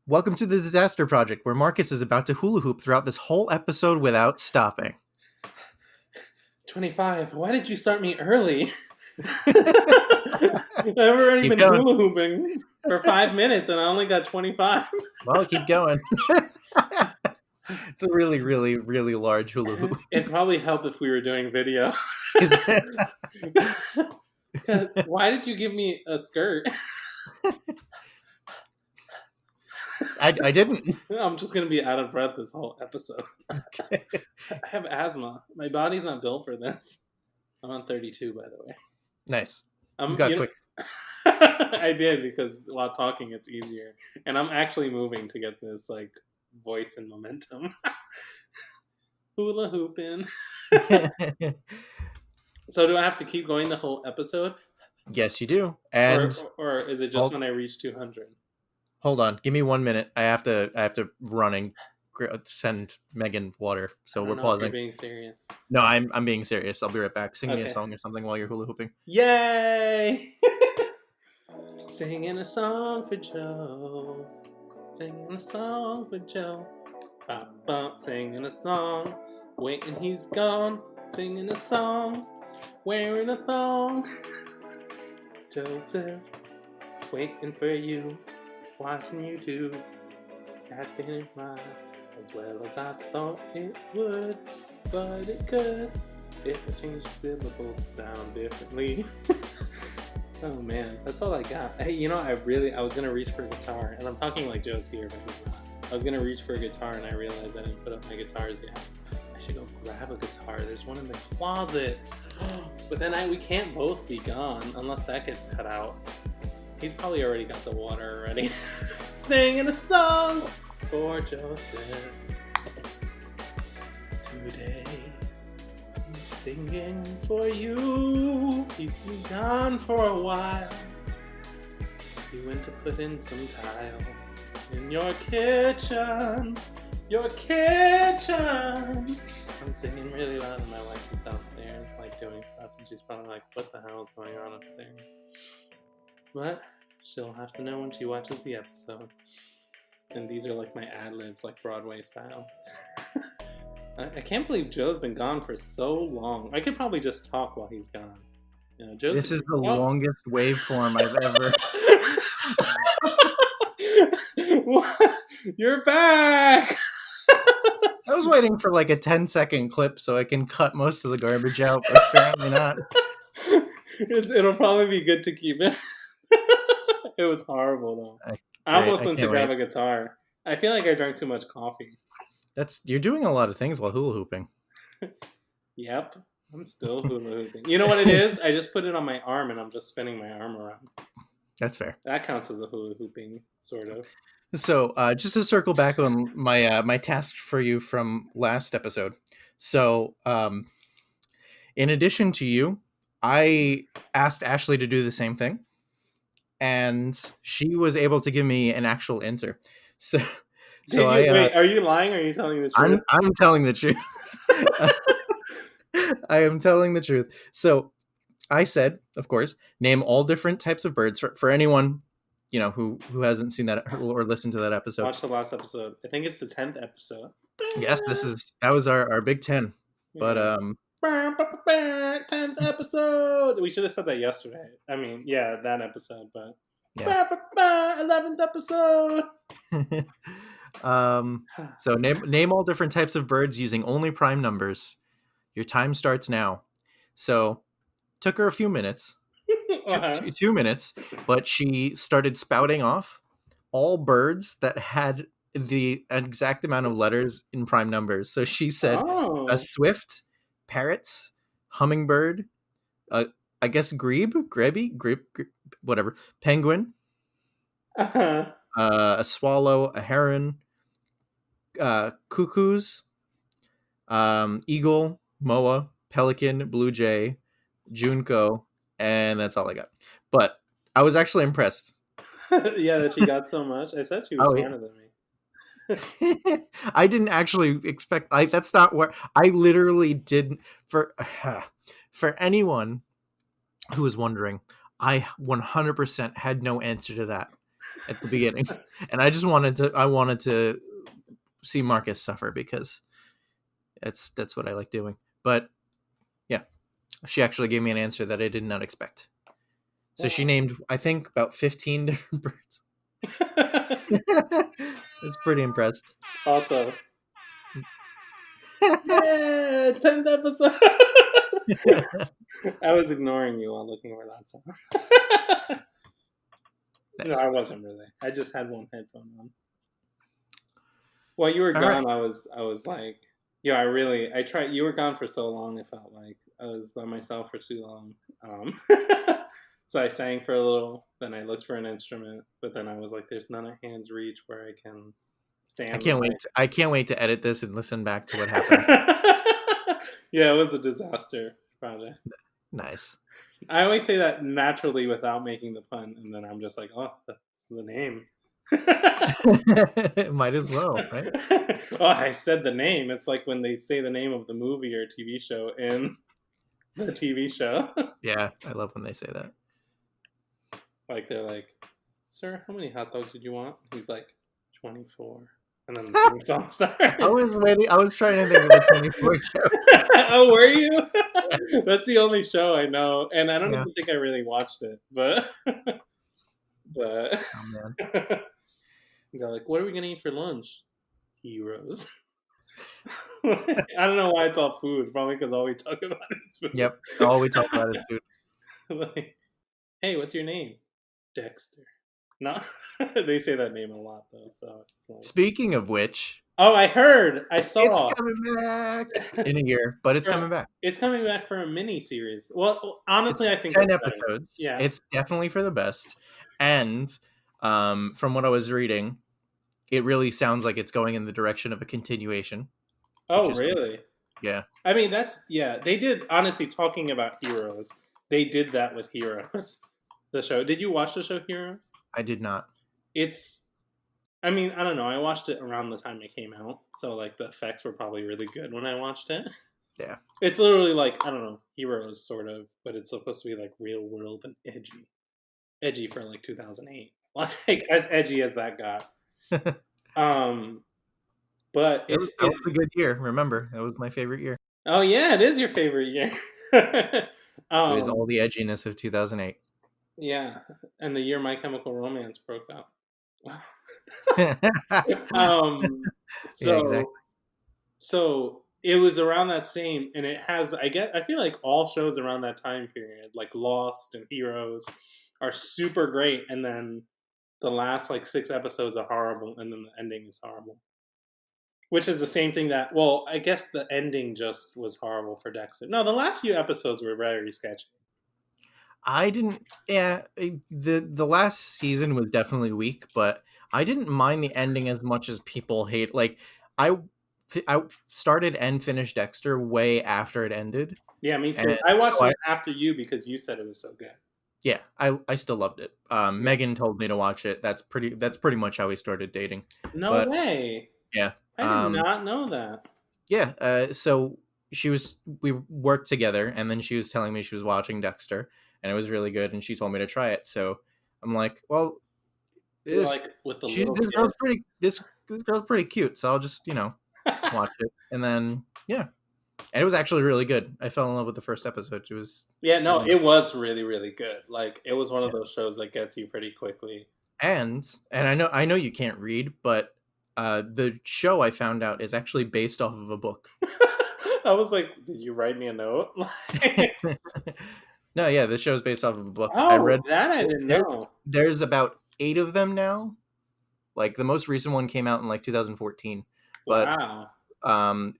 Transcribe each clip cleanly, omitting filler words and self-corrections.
Welcome to the Disaster Project, where Marcus is about to hula hoop throughout this whole episode without stopping. 25. Why did you start me early? I've already Keep been going. hula hooping for 5 minutes and I only got 25. Well, keep going. It's a really, really, really large hula hoop. It'd probably help if we were doing video. Why did you give me a skirt? I didn't. I'm just going to be out of breath this whole episode. Okay. I have asthma. My body's not built for this. I'm on 32, by the way. Nice. You got quick. I did, because while talking, it's easier. And I'm actually moving to get this voice and momentum. Hula hooping. So do I have to keep going the whole episode? Yes, you do. And or is it just when I reach 200? Hold on, give me 1 minute. I have to run and send Megan water. So we're pausing. You're being serious. No, I'm being serious. I'll be right back. Sing me a song or something while you're hula hooping. Yay! Singing a song for Joe. Singing a song for Joe. Bop, bop, singing a song. Waiting, he's gone. Singing a song. Wearing a thong. Joseph, waiting for you. Watching YouTube. That didn't rhyme as well as I thought it would. But it could if I changed the syllables to sound differently. Oh man, that's all I got. Hey, I was gonna reach for a guitar, and I'm talking like Joe's here, but he's not. I was gonna reach for a guitar, and I realized I didn't put up my guitars yet. I should go grab a guitar. There's one in the closet. But then we can't both be gone unless that gets cut out. He's probably already got the water already. Singing a song for Joseph. Today, I'm singing for you. You've been gone for a while. You went to put in some tiles in your kitchen. Your kitchen. I'm singing really loud and my wife is downstairs, doing stuff, and she's probably like, what the hell is going on upstairs? But she'll have to know when she watches the episode. And these are my ad-libs, Broadway style. I can't believe Joe's been gone for so long. I could probably just talk while he's gone. This is the longest waveform I've ever... You're back! I was waiting for a 10-second clip so I can cut most of the garbage out, but apparently not. It'll probably be good to keep it. It was horrible though. I almost went to grab a guitar. I feel like I drank too much coffee. You're doing a lot of things while hula hooping. Yep, I'm still hula hooping. You know what it is? I just put it on my arm and I'm just spinning my arm around. That's fair. That counts as a hula hooping, sort of. So, just to circle back on my my task for you from last episode. So, in addition to you, I asked Ashley to do the same thing, and she was able to give me an actual answer. So wait, are you lying or are you telling the truth? I'm telling the truth. I am telling the truth. So I said, of course, name all different types of birds for anyone, who hasn't seen that or listened to that episode. Watch the last episode. I think it's the 10th episode. Yes, that was our big 10. But 10th episode. We should have said that yesterday. I mean, yeah, that episode, but yeah. 11th episode. So name all different types of birds using only prime numbers. Your time starts now. So took her a few minutes. 2 minutes, but she started spouting off all birds that had the exact amount of letters in prime numbers. So she said a swift, parrots, hummingbird, I guess grebe, whatever, penguin, a swallow, a heron, cuckoos, eagle, moa, pelican, blue jay, junco, and that's all I got. But I was actually impressed. Yeah, that she got so much. I said she was smarter than me. I didn't actually expect. That's not where I literally didn't. For anyone who was wondering, I 100% had no answer to that. at the beginning, and I wanted to see Marcus suffer because that's what I like doing. But yeah, she actually gave me an answer that I did not expect. So she Wow. named, I think, about 15 different birds. I was pretty impressed. Also, yeah, 10th episode. I was ignoring you while looking for that song. No, Nice. I wasn't really. I just had one headphone on. While you were All right. gone, I was like, I tried. You were gone for so long. It felt like I was by myself for too long. So I sang for a little. Then I looked for an instrument, but then I was like, "There's none at hand's reach where I can stand the mic." I can't wait to edit this and listen back to what happened. Yeah, it was a disaster project. Nice. I always say that naturally without making the pun, and then I'm just like, "Oh, that's the name." Might as well, right? Oh, I said the name. It's like when they say the name of the movie or TV show in the TV show. Yeah, I love when they say that. Like they're like, "Sir, how many hot dogs did you want?" He's like, 24. And then the theme song starts. I was trying to think of a 24 show. Oh, were you? That's the only show I know, and I don't Yeah. even think I really watched it. But Oh man. they're like, "What are we gonna eat for lunch?" Heroes. I don't know why it's all food. Probably because all we talk about is food. Yep. All we talk about is food. Like, hey, what's your name? Dexter. No, they say that name a lot though. So it's like... Speaking of which, Oh, I heard. I it's saw. coming back in a year, but it's coming back. It's coming back for a mini series. Well, honestly, It's I think 10 it's better. episodes. Yeah. It's definitely for the best. And from what I was reading, it really sounds like it's going in the direction of a continuation. Oh, really? Cool. Yeah. I mean, they did, honestly, talking about Heroes, they did that with Heroes, the show. Did you watch the show Heroes? I did not. I mean, I don't know. I watched it around the time it came out. So, like, the effects were probably really good when I watched it. Yeah. It's literally like, I don't know, Heroes, sort of, but it's supposed to be, like, real world and edgy. Edgy for, like, 2008. Like, as edgy as that got. But that was a good year. Remember, that was my favorite year. Oh yeah, it is your favorite year. It was all the edginess of 2008. Yeah, and the year My Chemical Romance broke out. Yeah, exactly. So it was around that same, and it has. I feel like all shows around that time period, like Lost and Heroes, are super great, and then the last like 6 episodes are horrible, and then the ending is horrible. Which is the same thing that, well, I guess the ending just was horrible for Dexter. No, the last few episodes were very sketchy. The last season was definitely weak, but I didn't mind the ending as much as people hate. Like, I started and finished Dexter way after it ended. Yeah, me too. I watched it after you because you said it was so good. Yeah, I still loved it. Megan told me to watch it. That's pretty much how we started dating. No way. Yeah. I did not know that. Yeah. So we worked together, and then she was telling me she was watching Dexter, and it was really good, and she told me to try it. So I'm like, well, this girl's pretty cute, so I'll just watch it, and then and it was actually really good. I fell in love with the first episode. It was it was really, really good. Like, it was one of those shows that gets you pretty quickly. And I know you can't read, but the show, I found out, is actually based off of a book. I was like, did you write me a note? No, yeah, the show's based off of a book. Oh, I read that. I didn't know. There's about 8 of them now. Like, the most recent one came out in like 2014. But wow.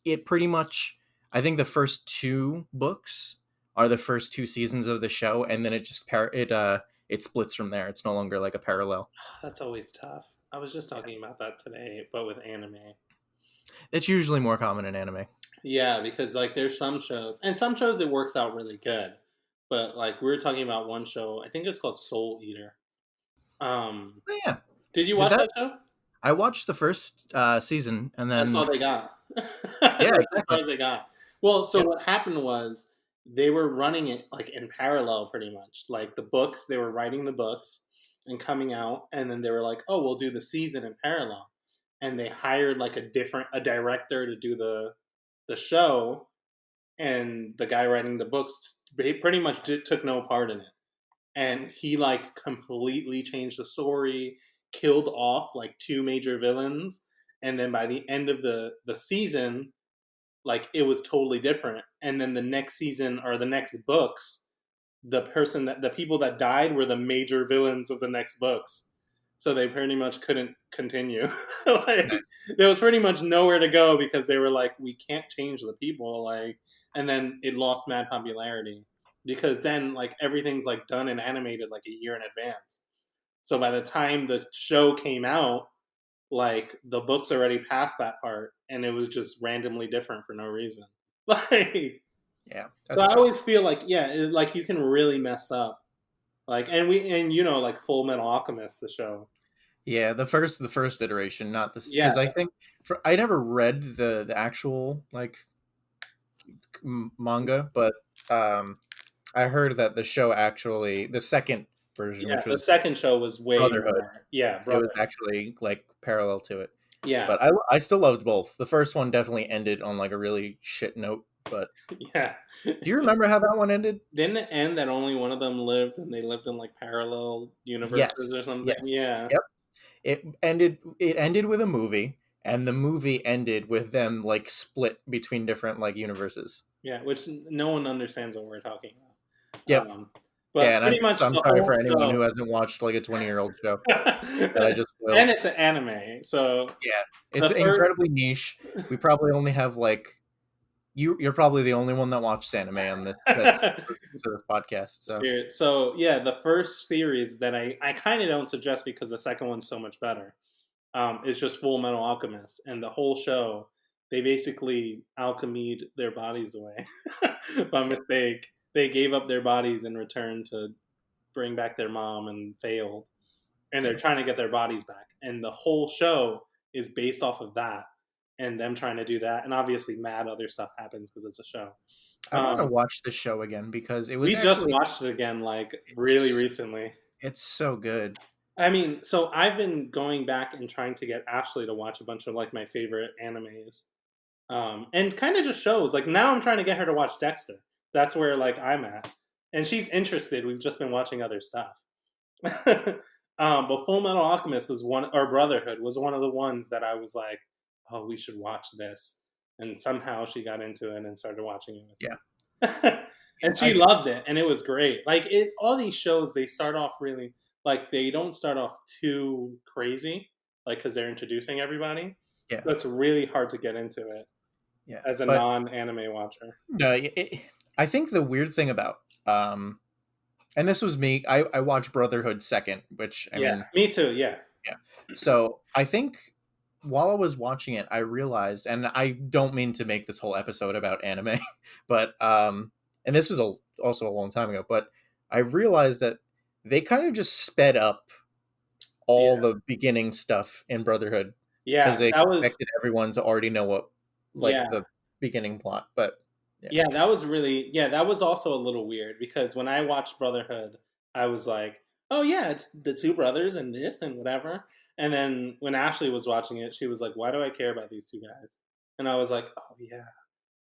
It pretty much, I think the first 2 books are the first 2 seasons of the show, and then it just it splits from there. It's no longer like a parallel. That's always tough. I was just talking about that today, but with anime. It's usually more common in anime. Yeah, because like there's some shows it works out really good. But like we were talking about one show, I think it's called Soul Eater. Oh, yeah. Did you watch that show? I watched the first season, and then that's all they got. Yeah, that's all they got. Well, so what happened was they were running it like in parallel, pretty much. Like the books, they were writing the books, and coming out, and then they were like, "Oh, we'll do the season in parallel," and they hired like a director to do the show, and the guy writing the books pretty much took no part in it, and he like completely changed the story, killed off like two major villains, and then by the end of the season, like it was totally different. And then the next season or the next books, the people that died were the major villains of the next books. So they pretty much couldn't continue. Like Nice. there was pretty much nowhere to go because they were like, we can't change the people. Like, and then it lost mad popularity because then like everything's like done and animated like a year in advance. So by the time the show came out, like the books already passed that part, and it was just randomly different for no reason. Like, Yeah, so that I always sucks. feel like, yeah, like you can really mess up. Like, and you know, like Full Metal Alchemist, the show. Yeah, the first iteration, not this, Yeah, because I think I never read the actual like manga, but um, I heard that the show actually the second version, yeah. which The was second show was way Brotherhood, more. Yeah, it was brother. actually like parallel to it. Yeah, But I still loved both. The first one definitely ended on like a really shit note. But yeah. do you remember how that one ended? Didn't it end that only one of them lived, and they lived in like parallel universes Yes, or something? yes, Yeah, yep. It ended with a movie, and the movie ended with them like split between different like universes. yeah. Which no one understands what we're talking about. Yep. But Yeah, and pretty much I'm the sorry whole for anyone show. who hasn't watched like a 20-year-old show that I just And spoiled. it's an anime, so Yeah, it's the first. incredibly niche. We probably only have like you're probably the only one that watches anime on this that's listens to this podcast. So So yeah, the first series that I kind of don't suggest because the second one's so much better. Is just Full Metal Alchemist, and the whole show they basically alchemied their bodies away by yeah, mistake. They gave up their bodies in return to bring back their mom and failed, and they're yeah. trying to get their bodies back. And the whole show is based off of that and them trying to do that. And obviously, mad other stuff happens because it's a show. I want to Um, watch this show again because it was we just actually watched it again, like really it's recently. it's so good. I mean, so I've been going back and trying to get Ashley to watch a bunch of like my favorite animes, and kind of just shows. Like now, I'm trying to get her to watch Dexter. That's where like I'm at, and she's interested. We've just been watching other stuff. But Full Metal Alchemist was one, or Brotherhood was one of the ones that I was like, oh, we should watch this. And somehow she got into it and started watching it Yeah, with me. And she I loved it, and it was great. Like it, all these shows, they start off really like they don't start off too crazy, like because they're introducing everybody. yeah, So it's really hard to get into it yeah. as a But non-anime watcher. no, I think the weird thing about and this was me. I watched Brotherhood second, which I Yeah, mean, me too. Yeah, yeah. So I think while I was watching it, I realized, and I don't mean to make this whole episode about anime, but and this was also a long time ago, but I realized that they kind of just sped up all yeah, the beginning stuff in Brotherhood because yeah. they That was expected everyone to already know what like yeah. the beginning plot. But yeah, Yeah, that was really yeah, that was also a little weird because when I watched Brotherhood, I was like, "Oh yeah, it's the two brothers and this and whatever." And then when Ashley was watching it, she was like, "Why do I care about these two guys?" And I was like, "Oh yeah."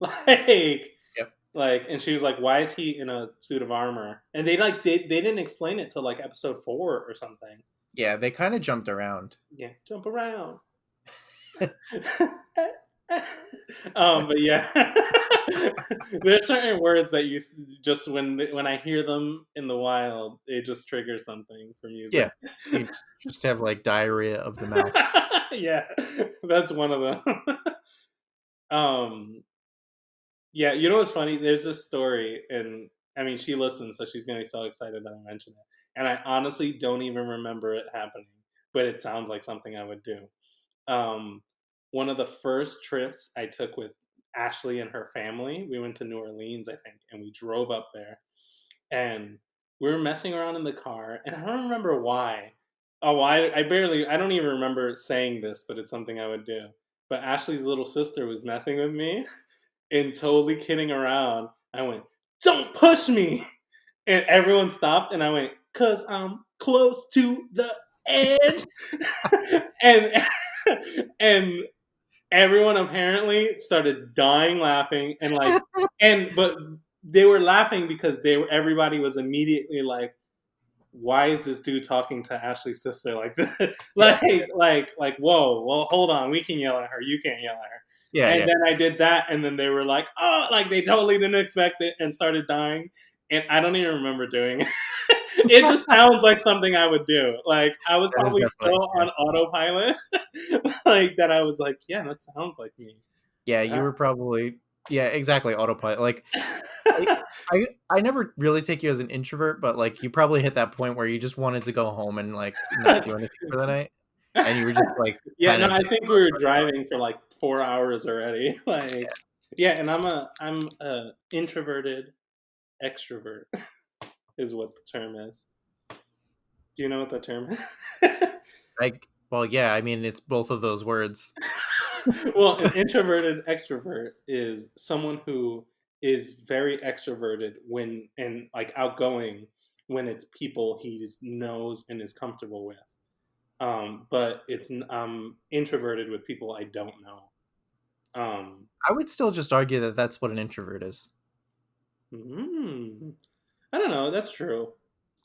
Like yep, and she was like, "Why is he in a suit of armor?" And they didn't explain it till like episode 4 or something. yeah, they kind of jumped around. Yeah, jump around. But yeah, there's certain words that just when I hear them in the wild, it just triggers something for music. Yeah, you just have like diarrhea of the mouth. Yeah, that's one of them. um, yeah, you know what's funny? There's this story, and I mean, she listens, so she's gonna be so excited that I mention it. And I honestly don't even remember it happening, but it sounds like something I would do. Um, One of the first trips I took with Ashley and her family, we went to New Orleans, I think, and we drove up there, and we were messing around in the car, and I don't remember why. Oh, I don't even remember saying this, but it's something I would do. But Ashley's little sister was messing with me and totally kidding around. I went, "Don't push me!" And everyone stopped, and I went, "'Cause I'm close to the edge. and and everyone apparently started dying laughing and like but they were laughing because everybody was immediately like, why is this dude talking to Ashley's sister like this? like, whoa, well, hold on, we can yell at her, you can't yell at her. Yeah, And yeah. then I did that, and then they were like, oh, like they totally didn't expect it and started dying. And I don't even remember doing it. It just sounds like something I would do. Like I was That is probably definitely, still yeah. on autopilot, like that. I was like, yeah, that sounds like me. Yeah, you were probably, yeah, exactly, autopilot. Like I, I never really take you as an introvert, but like you probably hit that point where you just wanted to go home and like not do anything for the night, and you were just like Yeah, kind no, of I just think we were driving for like 4 hours already. Like, yeah, and I'm a introverted extrovert is what the term is. Do you know what the term is? like, well, yeah, I mean it's both of those words. Well, an introverted extrovert is someone who is very extroverted when and like outgoing when it's people he knows and is comfortable with. But I'm introverted with people I don't know. Um, I would still just argue that that's what an introvert is, mm, I don't know. That's true.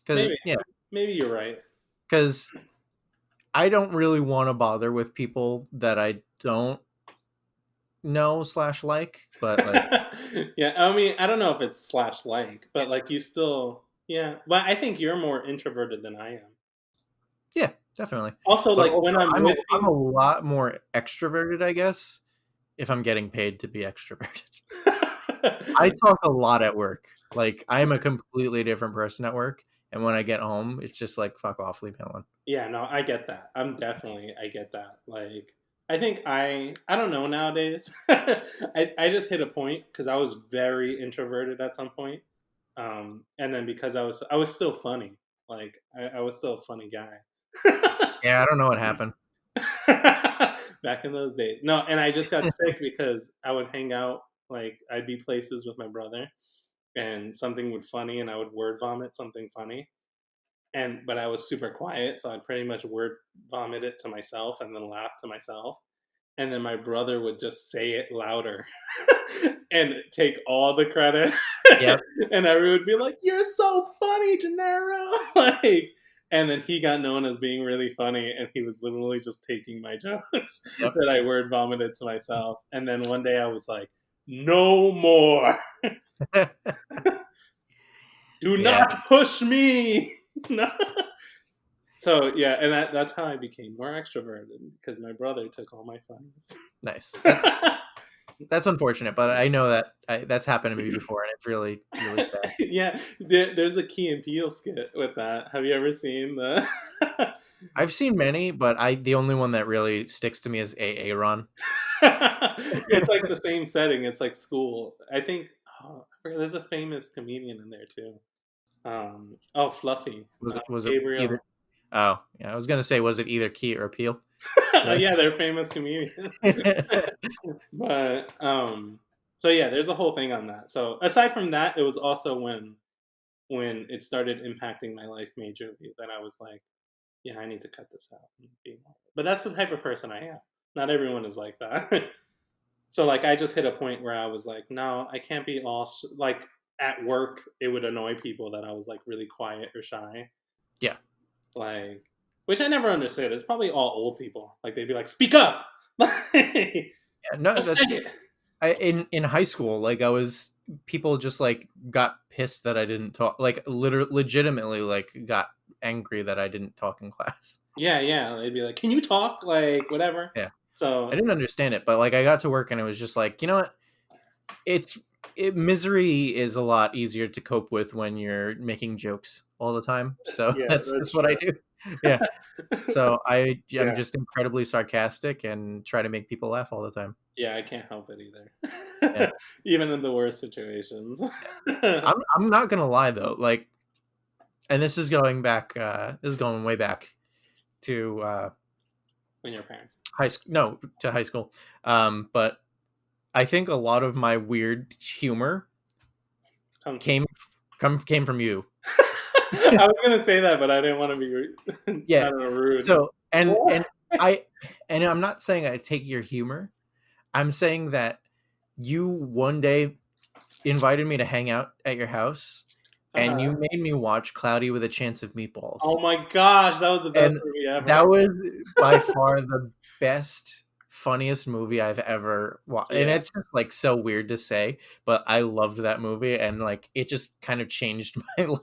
because Maybe yeah, maybe you're right. because I don't really want to bother with people that I don't know slash like, but like, Yeah, I mean, I don't know if it's slash like, but like you still, yeah. But I think you're more introverted than I am. yeah, definitely. Also, But like also, when I'm I'm with a people. lot more extroverted, I guess, if I'm getting paid to be extroverted. I talk a lot at work. Like, I'm a completely different person at work, and when I get home, it's just like, "Fuck off, leave me alone." Yeah, no, I get that. I get that. Like, I think I don't know nowadays. I just hit a point because I was very introverted at some point. And then because I was still funny. Like, I was still a funny guy. Yeah, I don't know what happened. Back in those days. No, and I just got sick because I would hang out, like, I'd be places with my brother, and something would funny, and I would word vomit something funny. But I was super quiet, so I'd pretty much word vomit it to myself and then laugh to myself. And then my brother would just say it louder and take all the credit. Yep, And everyone would be like, "You're so funny, Gennaro!" Like, and then he got known as being really funny, and he was literally just taking my jokes yep. that I word vomited to myself. And then one day I was like, "No more! Do Yeah, not push me!" No. So yeah, and that's how I became more extroverted because my brother took all my funnies. nice. That's unfortunate, but I know that that's happened to me before, and it's really, really sad. Yeah, there's a Key and Peele skit with that. Have you ever seen the? I've seen many, but the only one that really sticks to me is Aaron. It's like the same setting. It's like school. I think I forget, there's a famous comedian in there too. Oh, Fluffy, Was it either? Gabriel. Oh, yeah, I was gonna say, was it either Key or Peel? Oh But yeah, they're famous comedians. But so yeah, there's a whole thing on that. So aside from that, it was also when it started impacting my life majorly that I was like, yeah, I need to cut this out. And be more. But that's the type of person I am. Not everyone is like that. So like I just hit a point where I was like, no, I can't be all like at work. It would annoy people that I was like really quiet or shy, yeah, like which I never understood. It's probably all old people. Like they'd be like, speak up, like, yeah, no, just say that's it. in high school. Like I was, people just like got pissed that I didn't talk. Like legitimately, like got angry that I didn't talk in class. Yeah, yeah. They'd be like, can you talk? Like whatever. Yeah, I So didn't understand it, but like I got to work and it was just like, you know what? It's misery is a lot easier to cope with when you're making jokes all the time. So yeah, that's that's just what I true. do. Yeah. So I'm Yeah, just incredibly sarcastic and try to make people laugh all the time. yeah. I can't help it Yeah. either, even in the worst situations. I'm not gonna lie though, like, and this is going back. This is going way back to When your parents high school. No, to high school. But I think a lot of my weird humor come to came came from you. I was gonna say that, but I didn't want to be Yeah. I don't know, rude. So What? I and I'm not saying I take your humor. I'm saying that you one day invited me to hang out at your house, and you Uh-huh. made me watch Cloudy with a Chance of Oh Meatballs. my gosh, that was the best And movie ever. that was by far the best, funniest movie I've ever watched. And Yeah. it's just like so weird to say, but I loved that movie and like it just kind of changed my life.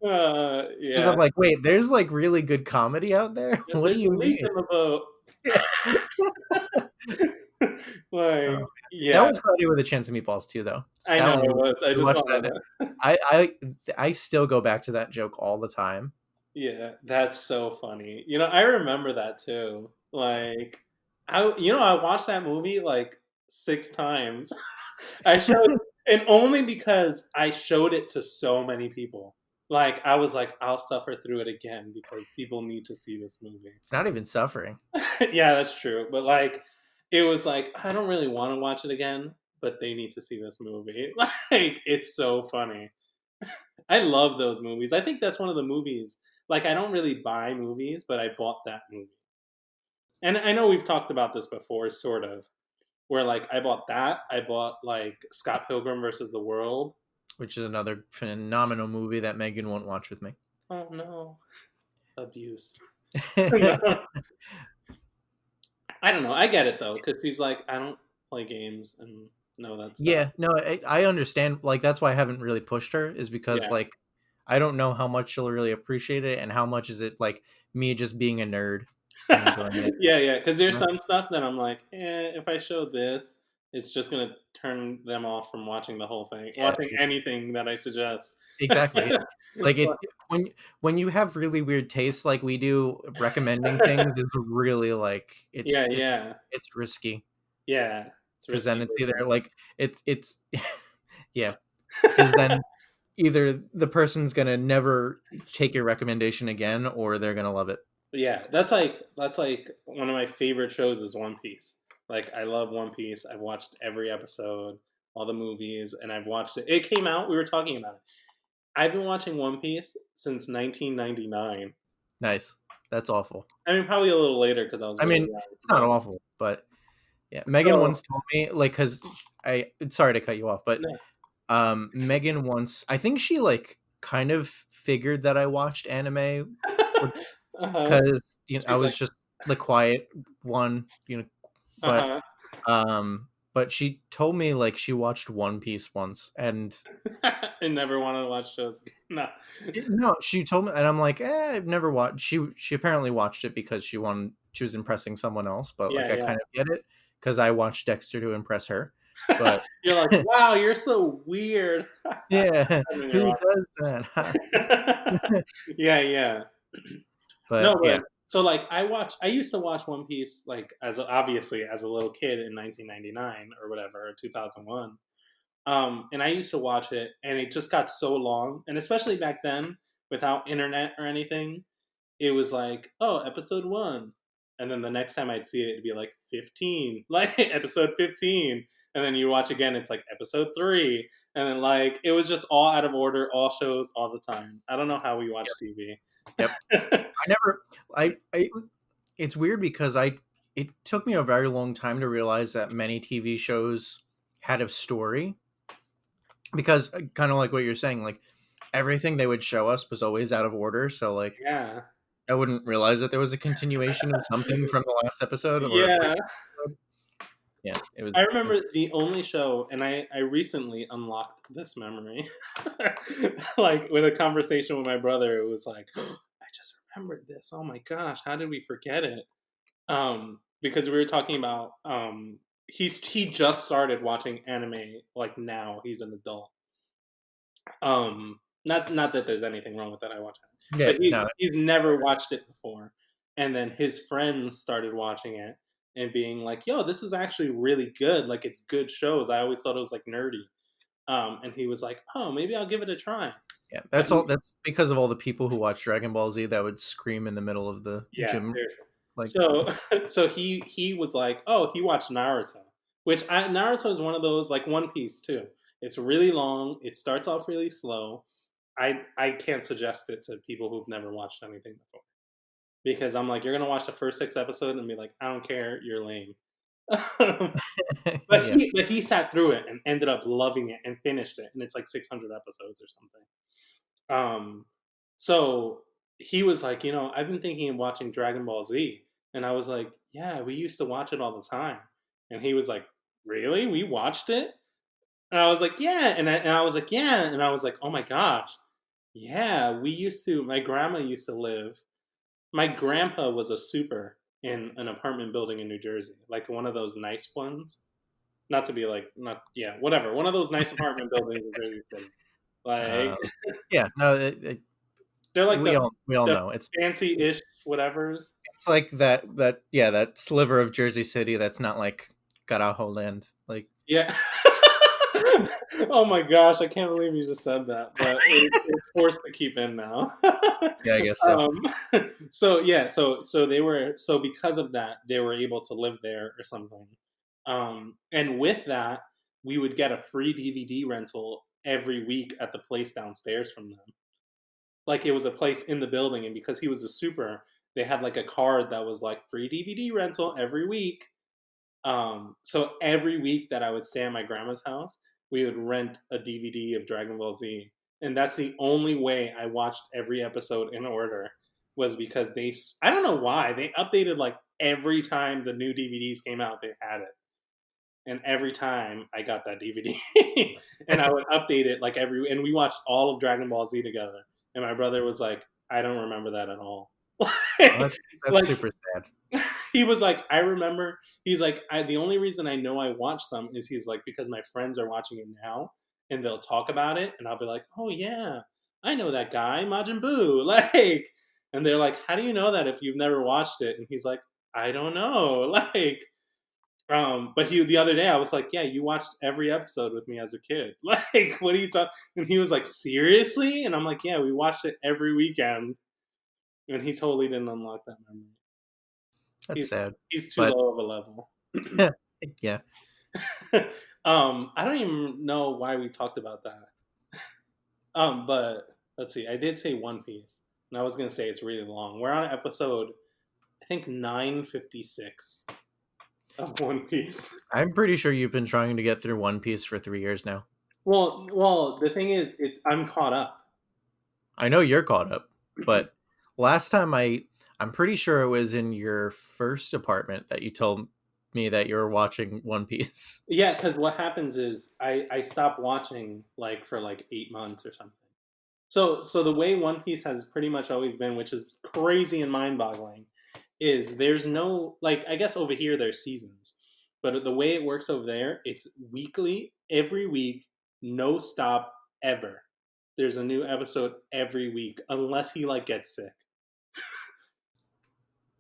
Because Yeah. I'm like, wait, there's like really good comedy out there? What do There's a you leak mean? in the boat. Oh, Like, that yeah, was Cloudy with a Chance of Meatballs too, though. I That know one it was. I we just watched wanted that. to. I still go back to that joke all the time. Yeah, that's so funny. I remember that too. Like, I watched that movie like 6 times. I showed, and only because I showed it to so many people. Like, I was like, I'll suffer through it again because people need to see this movie. It's not even suffering. Yeah, that's true. But like, it was like I don't really want to watch it again, but they need to see this movie. Like, it's so funny. I love those movies. I think that's one of the movies. Like, I don't really buy movies, but I bought that movie. And I know we've talked about this before, sort of, where like I bought that. I bought like Scott Pilgrim versus the World. Which is another phenomenal movie that Megan won't watch with me. Oh no, abuse. No. I don't know. I get it though, because she's like, I don't play games and know that stuff. Yeah, no, I understand. Like that's why I haven't really pushed her is because Yeah. like I don't know how much she'll really appreciate it and how much is it like me just being a nerd and enjoying it. Yeah, yeah. Because there's You know? some stuff that I'm like, if I show this, it's just gonna turn them off from watching the whole thing, Yeah, watching anything that I suggest. exactly. Yeah. Like it But when you have really weird tastes like we do, recommending things is really like yeah, yeah, it's risky yeah. It's because then risky it's either business. like it's yeah because then either the person's gonna never take your recommendation again or they're gonna love it. Yeah, that's like one of my favorite shows is One Piece. Like, I love One Piece. I've watched every episode, all the movies, and I've watched it. It came out. We were talking about it. I've been watching One Piece since 1999. Nice. That's awful. I mean, probably a little later because I was I really mean, young. it's not But awful, but yeah. Megan so once told me, like, because I, sorry to cut you off, but no. Megan once, I think she, like, kind of figured that I watched anime Uh-huh. because, I She's was like, just the quiet one, but, uh-huh. but she told me, like, she watched One Piece once and And never wanted to watch shows again. No. no, she told me, and I'm like, I've never watched. She apparently watched it because she was impressing someone else, but like Yeah, I yeah. kind of get it because I watched Dexter to impress her. But You're like, wow, you're so weird. yeah, When you're who watching. does that? Yeah, yeah. No, But but yeah, so like I used to watch One Piece like obviously as a little kid in 1999 or whatever, or 2001. And I used to watch it and it just got so long, and especially back then without internet or anything, it was like, oh, episode 1. And then the next time I'd see it, it'd be like 15, like episode 15. And then you watch again, it's like episode 3. And then like, it was just all out of order, all shows, all the time. I don't know how we watch yep, TV. yep. I never. I. It's weird because I. It took me a very long time to realize that many TV shows had a story because kind of like what you're saying, like everything they would show us was always out of order. So like Yeah. I wouldn't realize that there was a continuation of something from the last episode or a Yeah. previous episode. Yeah, it was. I remember the only show, and I recently unlocked this memory, like with a conversation with my brother. It was like, oh, I just remembered this. Oh my gosh, how did we forget it? Because we were talking about he just started watching anime like now he's an adult. Not that there's anything wrong with that. I watch it, Yeah, but he's no, he's never watched it before, and then his friends started watching it and being like, "Yo, this is actually really good. Like, it's good shows. I always thought it was like nerdy." And he was like, "Oh, maybe I'll give it a try." yeah. But That's all. That's because of all the people who watch Dragon Ball Z that would scream in the middle of the yeah, gym. seriously. Like, So so he was like, "Oh, he watched Naruto," Naruto is one of those like One Piece too. It's really long. It starts off really slow, I can't suggest it to people who've never watched anything before because I'm like, you're gonna watch the first 6 episodes and be like, I don't care, you're lame. Yeah. But he sat through it and ended up loving it and finished it, and it's like 600 episodes or something. So he was like, I've been thinking of watching Dragon Ball Z, and I was like, yeah, we used to watch it all the time, and he was like, really, we watched it, and I was like, yeah, and I was like, yeah, and I was like, oh my gosh, yeah, we used to. My grandma used to live. My grandpa was a super in an apartment building in New Jersey, like one of those nice ones. Not to be like, not yeah, whatever. One of those nice apartment buildings in Jersey City. Like Um, yeah. No, they're like we all the know fancy-ish whatevers. it's like that sliver of Jersey City that's not like Carajo land. Like, Yeah. Oh my gosh, I can't believe you just said that, but it's forced to keep in now. yeah, I guess so. um, so yeah, so they were so because of that they were able to live there or something. And with that, we would get a free DVD rental every week at the place downstairs from them. Like it was a place in the building, and because he was a super, they had like a card that was like free DVD rental every week. So every week that I would stay at my grandma's house, we would rent a DVD of Dragon Ball Z, and that's the only way I watched every episode in order. Was because I don't know why they updated like every time the new DVDs came out, they had it, and every time I got that DVD, and I would update it like and we watched all of Dragon Ball Z together, and my brother was like, I don't remember that at all. Well, that's Like super sad. he was like, I remember. He's like, the only reason I know I watched them is he's like because my friends are watching it now, and they'll talk about it, and I'll be like, oh yeah, I know that guy, Majin Buu, like, and they're like, how do you know that if you've never watched it? And he's like, I don't know, like, but the other day I was like, yeah, you watched every episode with me as a kid, like, what are you talking? And he was like, seriously? And I'm like, yeah, we watched it every weekend, and he totally didn't unlock that memory. That's He's sad. he's too But low of a level. yeah. I don't even know why we talked about that. But let's see. I did say One Piece, and I was gonna say it's really long. We're on episode, I think 956 of One Piece. I'm pretty sure you've been trying to get through One Piece for 3 years now. Well, the thing is, I'm caught up. I know you're caught up, but last time I'm pretty sure it was in your first apartment that you told me that you were watching One Piece. Yeah, because what happens is I stop watching like for like 8 months or something. So the way One Piece has pretty much always been, which is crazy and mind boggling, is there's no like I guess over here there's seasons, but the way it works over there, it's weekly, every week, no stop ever. There's a new episode every week, unless he like gets sick.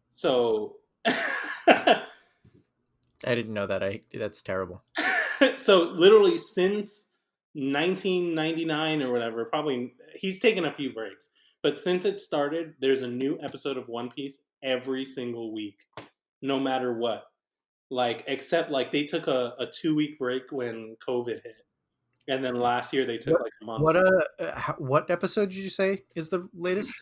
So I didn't know that. That's terrible. so literally since 1999 or whatever, probably he's taken a few breaks, but since it started, there's a new episode of One Piece every single week, no matter what. Like except like they took a 2 week break when COVID hit, and then last year they took What like a month. what episode did you say is the latest?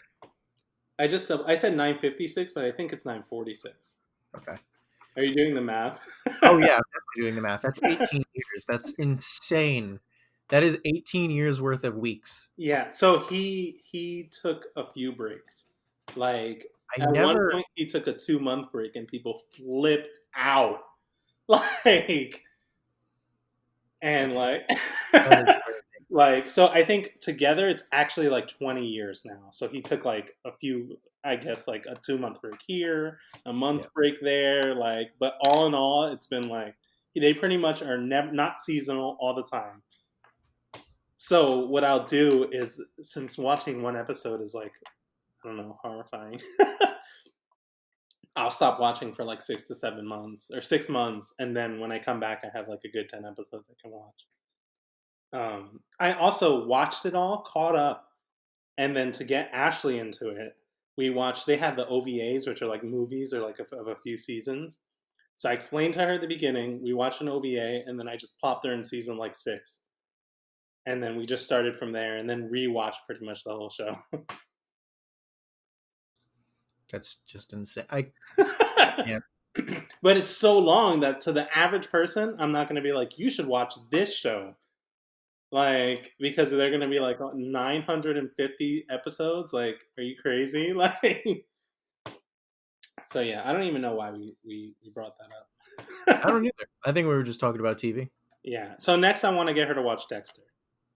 I said 956, but I think it's 946. Okay. Are you doing the math? Oh yeah, I'm definitely doing the math. That's 18 years. That's insane. That is 18 years worth of weeks. Yeah, so he took a few breaks. Like I at one never point he took a 2 month break and people flipped out. Like and that's like that is crazy. like so I think together it's actually like 20 years now. So he took like a few I guess like a 2 month break here, a month Yeah. break there, like but all in all it's been like they pretty much are never not seasonal all the time. So what I'll do is, since watching one episode is like, I don't know, horrifying, I'll stop watching for like 6 to 7 months or 6 months, and then when I come back, I have like a good 10 episodes I can watch. I also watched it all, caught up, and then to get Ashley into it, we watched. They have the OVAs, which are like movies or like of a few seasons. So I explained to her at the beginning. We watched an OVA, and then I just plopped her in season like 6. and then we just started from there, and then rewatched pretty much the whole show. That's just insane. I can't. But it's so long that to the average person, I'm not going to be like, you should watch this show. Like, because they're going to be like 950 episodes. Like, are you crazy? Like, so yeah, I don't even know why we brought that I up. don't either. I think we were just talking about TV. Yeah. So next, I want to get her to watch Dexter,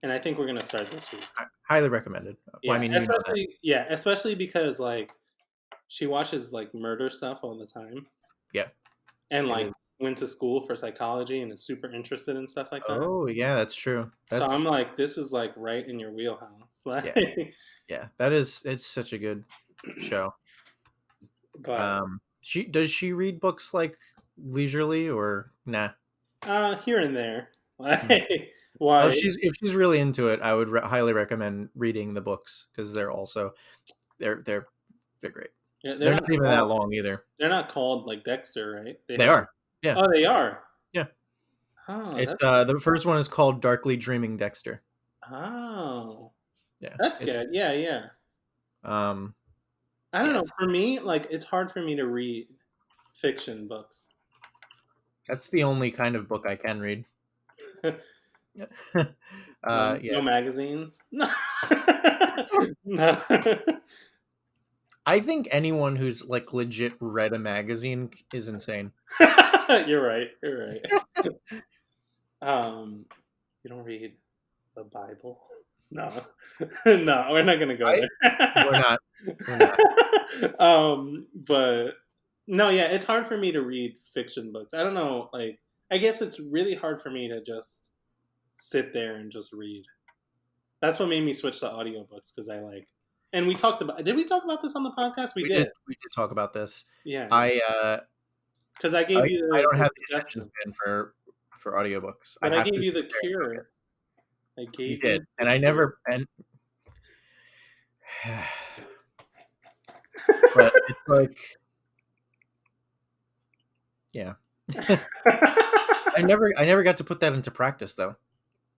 and I think we're going to start this week. Highly recommended. Well, I Yeah, mean, you know that. especially because like she watches like murder stuff all the time, Yeah, and it like is. went to school for psychology and is super interested in stuff like that. Oh, yeah, that's true. So I'm That's like, this is like right in your wheelhouse. yeah, Like, yeah. That is. It's such a good show. but Does she read books like leisurely or nah? here and there, Hmm. like Well, why? if she's really into it, I would highly recommend reading the books because they're they're they're great. Yeah, They're not even that long either. they're not called like Dexter, right? They They have are. Yeah, oh they are. yeah. Oh, It's that's the first one is called Darkly Dreaming Dexter. oh Yeah, that's it's good. Yeah, yeah. um I don't yeah, know. For me, like it's hard for me to read fiction books. that's the only kind of book I can read. No, Yeah. no magazines. No. No. I think anyone who's like legit read a magazine is insane. You're right. You're right. Um, you don't read the Bible? No, no, we're not gonna go I We're there. not. We're not. But no, yeah, it's hard for me to read fiction books. I don't know, like, I guess it's really hard for me to just sit there and just read. That's what made me switch to audiobooks because I like. And we talked about. Did we talk about this on the podcast? We did. We did talk about this. Yeah, I because I gave you I don't the have the attention suggestion, span for audiobooks. I but I have gave to you sit the there and cure. focus. I You gave you did, and the I cure. never and but it's like yeah. I never got to put that into practice though.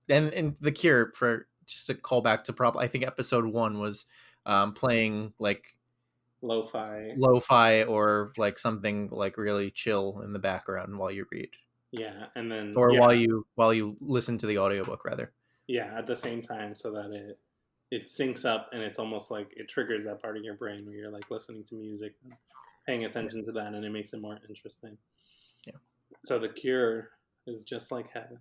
And the cure for just to call back to I think episode 1 was playing like Lo-fi. lo-fi or like something like really chill in the background while you read Yeah, and then or yeah, while you listen to the audiobook rather. yeah, at the same time, so that it syncs up and it's almost like it triggers that part of your brain where you're like listening to music and paying attention to that, and it makes it more interesting. Yeah. So the cure is just like heaven.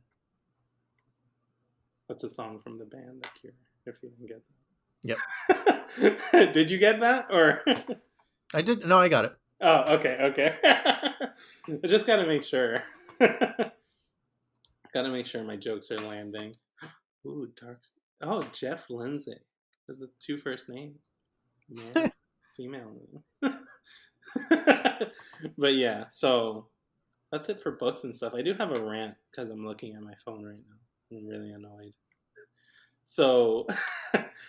That's a song from the band The Cure. If you didn't get that. Did you get that or? I did. No, I got it. Oh, okay, okay. I just gotta make sure. Gotta make sure my jokes are landing. Ooh, dark. Oh, Jeff Lindsay. Those are 2 first names. Male, female name. But yeah, so that's it for books and stuff. I do have a rant because I'm looking at my phone right now. I'm really annoyed. So,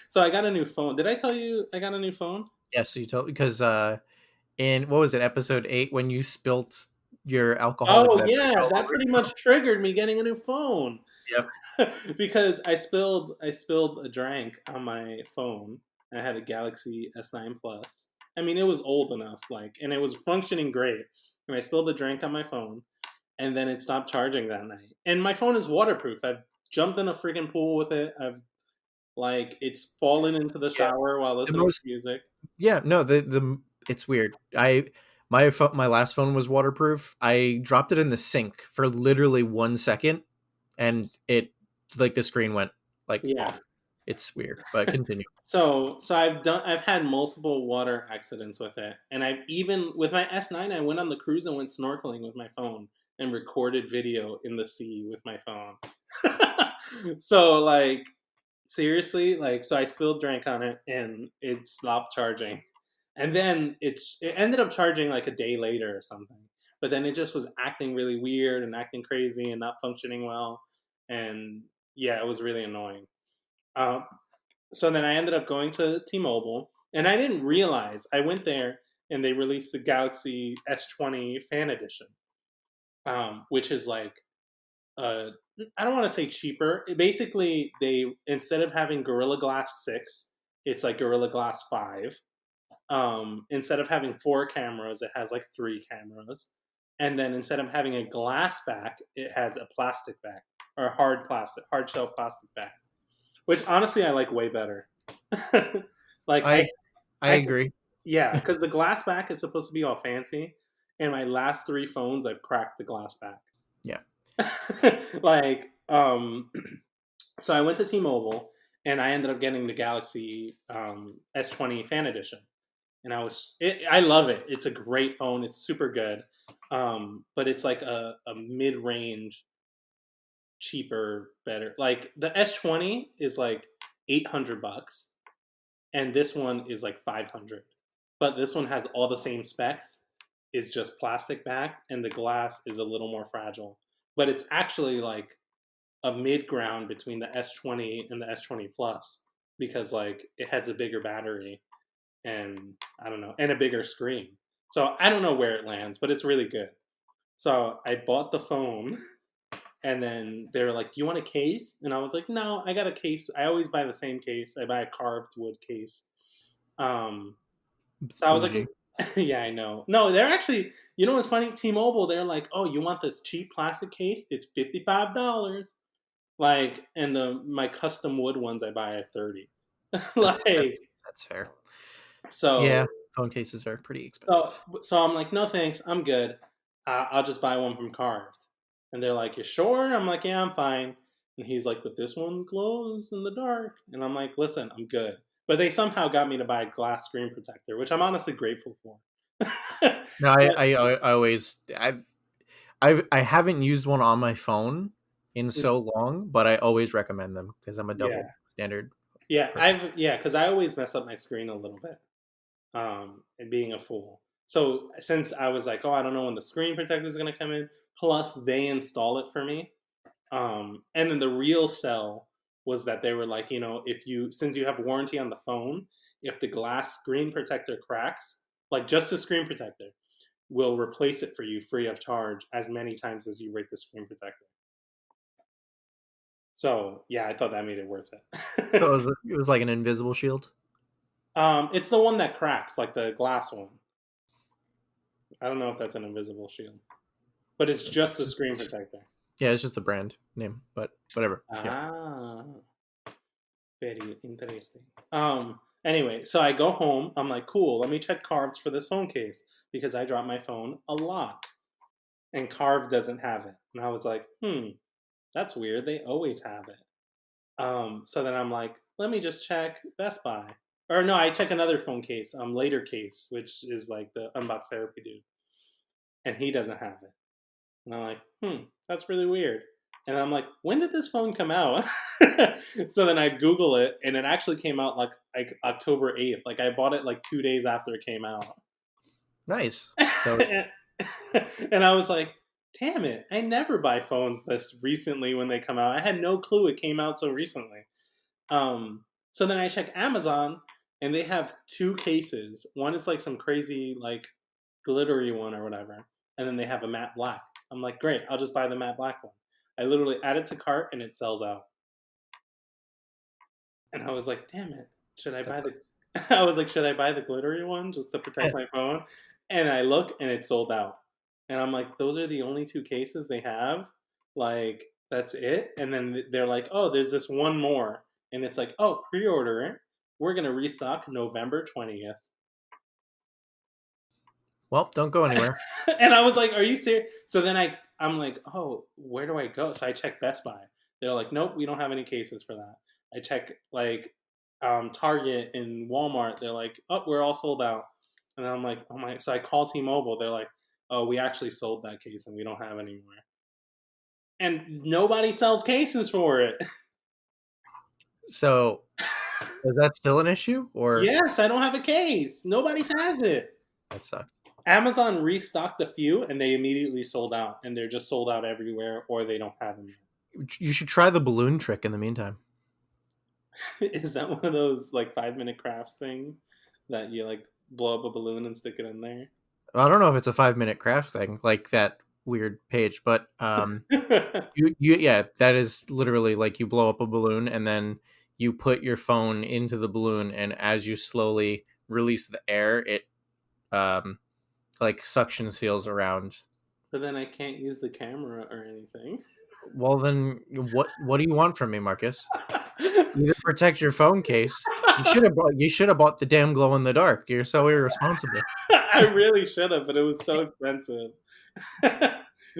so I got a new phone. Did I tell you I got a new phone? Yes, you told because in what was it, episode 8 when you spilt your alcoholic Oh beverage yeah, all that over pretty your much triggered me getting a new phone. Yep. Because I spilled a drink on my phone. I had a Galaxy S9 Plus. I mean, it was old enough, like, and it was functioning great. And I spilled the drink on my phone, and then it stopped charging that night. And my phone is waterproof. I've jumped in a freaking pool with it. I've like it's fallen into the Yeah. shower while The listening to most music. Yeah, no, the it's weird. My last phone was waterproof. I dropped it in the sink for literally 1 second and it like the screen went like Yeah. off. It's weird, but continue. So I've had multiple water accidents with it, and I've even with my S9 I went on the cruise and went snorkeling with my phone and recorded video in the sea with my phone. So like seriously, like so I spilled drink on it and it stopped charging, and then it ended up charging like a day later or something. But then it just was acting really weird and acting crazy and not functioning well, and yeah, it was really annoying. Um, so then I ended up going to T-Mobile, and I didn't realize I went there and they released the Galaxy S20 Fan Edition, which is like uh, I don't want to say cheaper. Basically, they instead of having Gorilla Glass 6, it's like Gorilla Glass 5. Instead of having 4 cameras, it has like 3 cameras. And then instead of having a glass back, it has a plastic back or hard shell plastic back, which honestly I like way better. like I I I agree. yeah, because the glass back is supposed to be all fancy, and my last 3 phones I've cracked the glass back. Yeah. like so I went to T-Mobile and I ended up getting the Galaxy S20 Fan Edition, and I love it. It's a great phone. It's super good, but it's like a mid-range, cheaper, better. Like the S20 is like $800, and this one is like 500. But this one has all the same specs. It's just plastic back, and the glass is a little more fragile. But it's actually like a mid ground between the S20 and the S20 Plus, because like it has a bigger battery and I don't know, and a bigger screen. So I don't know where it lands, but it's really good. So I bought the phone, and then they were like, "Do you want a case?" And I was like, "No, I got a case. I always buy the same case. I buy a carved wood case." Um, so I was like, Bougie. "Yeah, I know." No, they're actually. You know what's funny? T-Mobile, they're like, "Oh, you want this cheap plastic case? It's $55." Like, and my custom wood ones I buy at 30. That's like, that's that's fair. Yeah, so phone cases are pretty so expensive. so I'm like, no thanks, I'm good. I'll just buy one from Carved. And they're like, you sure? I'm like, yeah, I'm fine. And he's like, but this one glows in the dark. And I'm like, listen, I'm good. But they somehow got me to buy a glass screen protector, which I'm honestly grateful for. No, but I always I haven't used one on my phone in so long, but I always recommend them because I'm a yeah, double standard yeah, person. because I always mess up my screen a little bit, and being a fool. So since I was like, oh, I don't know when the screen protector is going to come in, plus they install it for me. And then the real sell was that they were like, if you since you have warranty on the phone, if the glass screen protector cracks, like just the screen protector, we'll replace it for you free of charge as many times as you rate the screen protector. So yeah, I thought that made it worth So it. it was like an invisible shield. It's the one that cracks, like the glass one. I don't know if that's an invisible shield, but it's just It's the just screen protector. yeah, it's just the brand name, but whatever. Yeah. Ah, very interesting. Anyway, so I go home. I'm like, cool. Let me check Carved for this phone case because I drop my phone a lot, and Carved doesn't have it. And I was like, that's weird. They always have it. So then I'm like, let me just check Best Buy. Or no, I check another phone case, later case, which is like the Unbox Therapy dude, and he doesn't have it. And I'm like, that's really weird. And I'm like, when did this phone come out? So then I Google it, and it actually came out like October 8th. Like I bought it like 2 days after it came out. Nice. So And I was like, damn it, I never buy phones this recently when they come out. I had no clue it came out so recently. So then I check Amazon, and they have 2 cases. One is like some crazy like glittery one or whatever, and then they have a matte black. I'm like, great, I'll just buy the matte black one. I literally add it to cart and it sells out. And I was like, damn it, should I buy that's the? I was like, should I buy the glittery one just to protect my phone? And I look and it's sold out. And I'm like, those are the only 2 cases they have. Like that's it. And then they're like, oh, there's this one more, and it's like, oh, pre-order it. We're gonna restock November 20th. well, don't go anywhere. And I was like, "Are you serious?" So then I'm like, "Oh, where do I go?" So I check Best Buy. They're like, "Nope, we don't have any cases for that." I check like Target and Walmart. They're like, "Oh, we're all sold out." And I'm like, "Oh my!" So I call T-Mobile. They're like, "Oh, we actually sold that case and we don't have any more." And nobody sells cases for it. So is that still an issue or Yes, I don't have a case. Nobody has it. that sucks? Amazon restocked a few and they immediately sold out, and they're just sold out everywhere, or they don't have them. You should try the balloon trick in the meantime. Is that one of those like 5 minute crafts thing that you like blow up a balloon and stick it in there? I don't know if it's a 5 minute craft thing like that weird page, but yeah, that is literally like you blow up a balloon and then you put your phone into the balloon, and as you slowly release the air, it um like suction seals around. But then I can't use the camera or anything. Well, then what do you want from me, Marcus? Either protect your phone case. You should have bought the damn glow in the dark. You're so irresponsible. I really should have, but it was so expensive.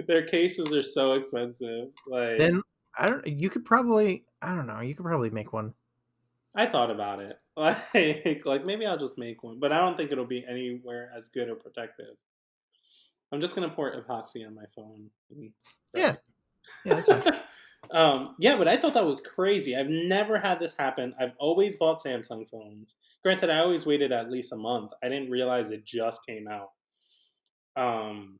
Their cases are so expensive. Like, Then I don't. You could probably. I don't know. You could probably make one. I thought about it. Like maybe I'll just make one, but I don't think it'll be anywhere as good or protective. I'm just gonna pour epoxy on my phone. Yeah. Yeah, that's fine. Yeah, but I thought that was crazy. I've never had this happen. I've always bought Samsung phones. Granted, I always waited at least a month. I didn't realize it just came out. Um,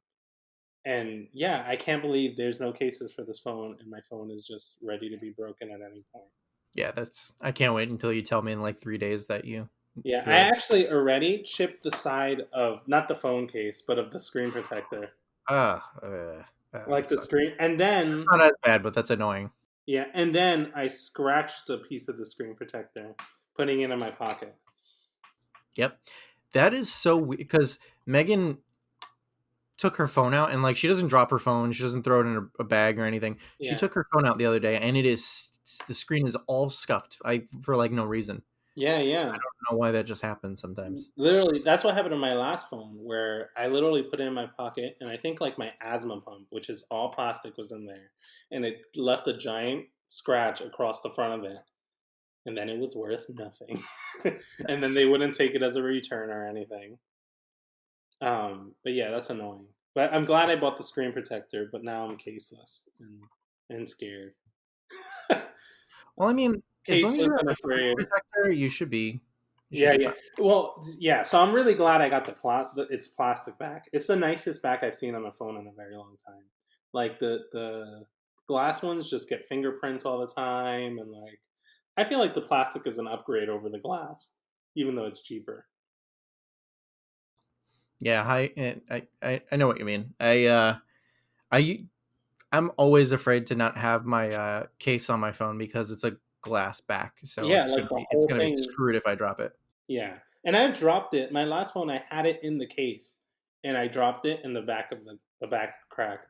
and yeah, I can't believe there's no cases for this phone, and my phone is just ready to be broken at any point. Yeah, that's. I can't wait until you tell me in like 3 days that you Yeah, I threw it. actually already chipped the side of not the phone case, but of the screen protector, Ah, like that the sucks. screen, and It's then not as bad, but that's annoying. yeah, and then I scratched a piece of the screen protector, putting it in my pocket. Yep, that is so weird because Megan took her phone out and like she doesn't drop her phone, she doesn't throw it in a bag or anything. She Yeah, took her phone out the other day and the screen is all scuffed. For like no reason. yeah, yeah. I don't know why that just happens sometimes. Literally, that's what happened to my last phone, where I literally put it in my pocket, and I think like my asthma pump, which is all plastic, was in there, and it left a giant scratch across the front of it, and then it was worth nothing. And then Nice. they wouldn't take it as a return or anything. But yeah, that's annoying. But I'm glad I bought the screen protector, but now I'm caseless and scared. Well, I mean, as long as Caseless you have and a screen afraid. protector, you should Yeah, be yeah. fine. Well, yeah. So I'm really glad I got it's plastic back. It's the nicest back I've seen on a phone in a very long time. Like the glass ones just get fingerprints all the time, and like I feel like the plastic is an upgrade over the glass, even though it's cheaper. Yeah, I know what you mean. I I'm always afraid to not have my case on my phone because it's a glass back, so Yeah, like the it's whole gonna be thing. screwed if I drop it. Yeah, and I've dropped it. My last phone, I had it in the case, and I dropped it, and the back of the back cracked.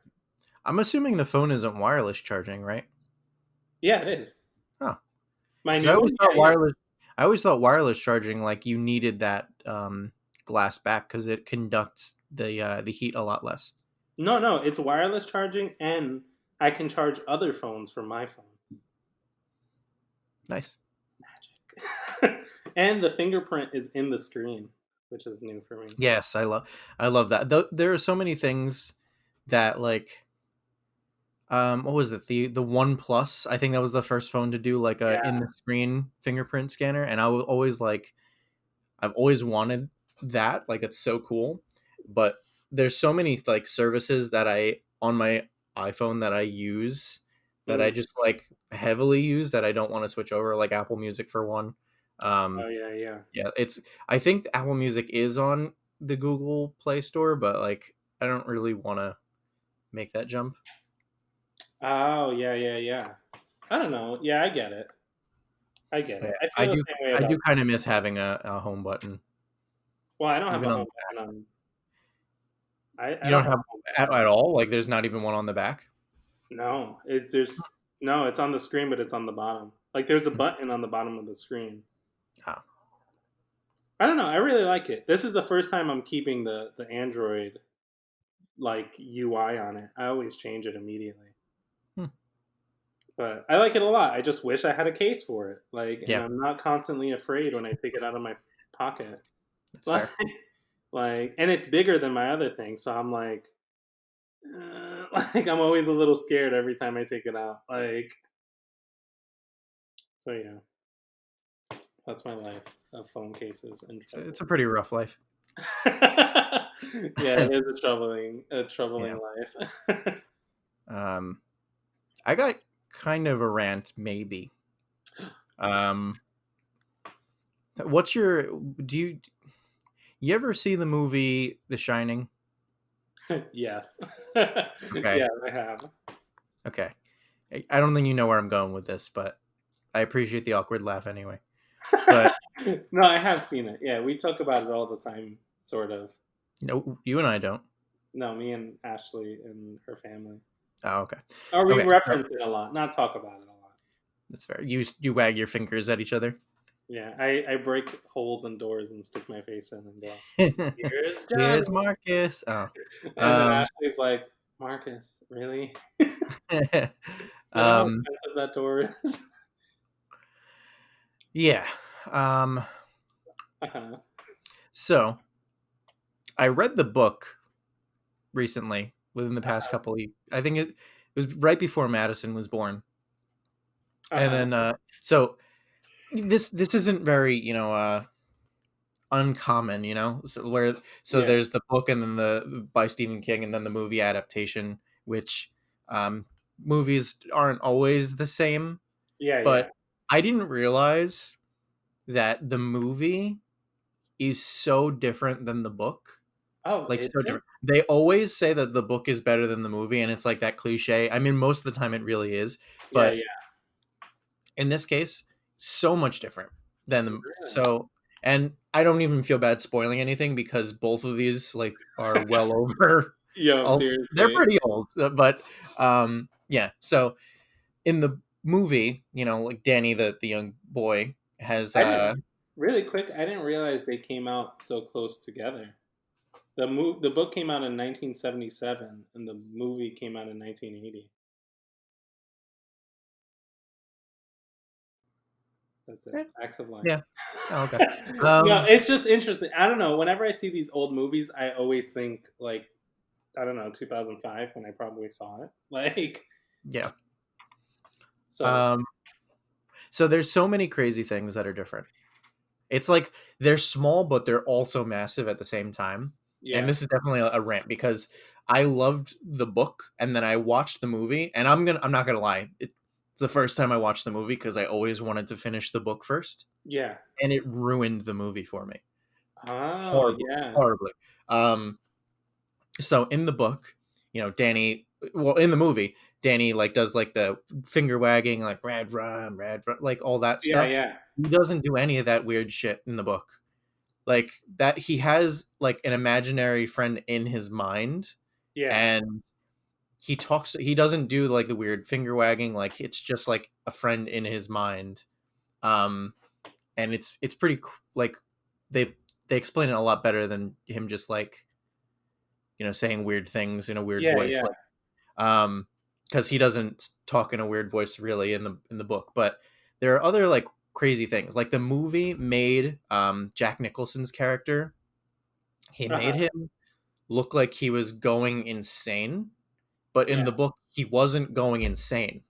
I'm assuming the phone isn't wireless charging, right? Yeah, it is. Oh, My because new one. Yeah, yeah. I always thought wireless charging like you needed that glass back because it conducts the heat a lot less. No, no, it's wireless charging, and I can charge other phones from my phone. Nice. And the fingerprint is in the screen, which is new for me. Yes, I love that. There are so many things that like what was it, the One Plus? I think that was the first phone to do like a in Yeah. the screen fingerprint scanner, and I was always like I've always wanted that. Like it's so cool. But there's so many like services that I on my iPhone that I use that I Mm. just like heavily use that I don't want to switch over, like Apple Music for one. Oh Um yeah, yeah. yeah, it's I think Apple Music is on the Google Play Store, but like I don't really want to make that jump. Oh yeah, yeah, yeah. I don't know. Yeah, I get it. I get But it. yeah, I feel the same way I about. do kind of miss having a home button. Well, I don't have a Even on home button on. I you don't don't have have a home button. at all? Like there's not even one on the back? No, it's there's no. It's on the screen, but it's on the bottom. Like there's a button on the bottom of the screen. Ah, I don't know. I really like it. This is the first time I'm keeping the Android like UI on it. I always change it immediately. hmm. But I like it a lot. I just wish I had a case for it. Like, and Yeah, I'm not constantly afraid when I take it out of my pocket. that's Like, fair. and it's bigger than my other thing, so I'm like, like I'm always a little scared every time I take it out. Like, so yeah, that's my life of phone cases and It's a troubles. pretty rough life. Yeah, it is a Yeah. troubling life. Um, I got kind of a rant, maybe. Um, what's your? Do you ever see the movie The Shining? Yes. Okay. Yeah, I have. Okay. I don't think you know where I'm going with this, but I appreciate the awkward laugh anyway. But No, I have seen it. Yeah, we talk about it all the time, sort of. no, you and I don't. No, me and Ashley and her family. Oh, okay. Or we Okay. So reference it a lot, not talk about it a lot. that's fair. You wag your fingers at each other. Yeah, I break holes in doors and stick my face in and go, "Here's Johnny," Here's Marcus. Oh. and then Um, Ashley's like, "Marcus, really? You know how um, expensive that door is?" yeah. Um, Uh-huh. so I read the book recently within the past Uh-huh. couple of, I think it was right before Madison was born. And Uh-huh. then so this isn't very, uncommon, so Yeah. there's the book and then the by Stephen King and then the movie adaptation, which um movies aren't always the same, Yeah, yeah. but I didn't realize that the movie is so different than the book. Oh, Like, is so it? different. They always say that the book is better than the movie, and it's like that cliche. I mean, most of the time it really is, Yeah, but yeah. in this case, so much different than the Really? so. And I don't even feel bad spoiling anything because both of these like are well over. Yo, They're seriously. pretty old, but yeah. So in the movie, like Danny, the young boy, has I didn't really quick, I didn't realize they came out so close together. The book came out in 1977 and the movie came out in 1980. That's it. eh, Facts of life. yeah. Oh, okay. No, Um, it's just interesting. I don't know. Whenever I see these old movies, I always think like I don't know, 2005 when I probably saw it. Like yeah. so Um, so there's so many crazy things that are different. It's like they're small, but they're also massive at the same time. And yeah. this is definitely a rant because I loved the book and then I watched the movie, and I'm not gonna lie, it's the first time I watched the movie because I always wanted to finish the book first, Yeah. and it ruined the movie for me Oh, horribly, yeah. horribly. So in the book, Danny, well, in the movie, Danny like does like the finger wagging, like rad rum, like all that Yeah, stuff. yeah. He doesn't do any of that weird shit in the book. Like that, he has like an imaginary friend in his mind, Yeah. and he doesn't do like the weird finger wagging, like it's just like a friend in his mind. Um and it's pretty like they they explain it a lot better than him just like saying weird things in a weird Yeah, voice, yeah. like because he doesn't talk in a weird voice really in the book. But there are other like crazy things, like the movie made Jack Nicholson's character, he made Uh-huh. him look like he was going insane, but in Yeah. the book he wasn't going insane.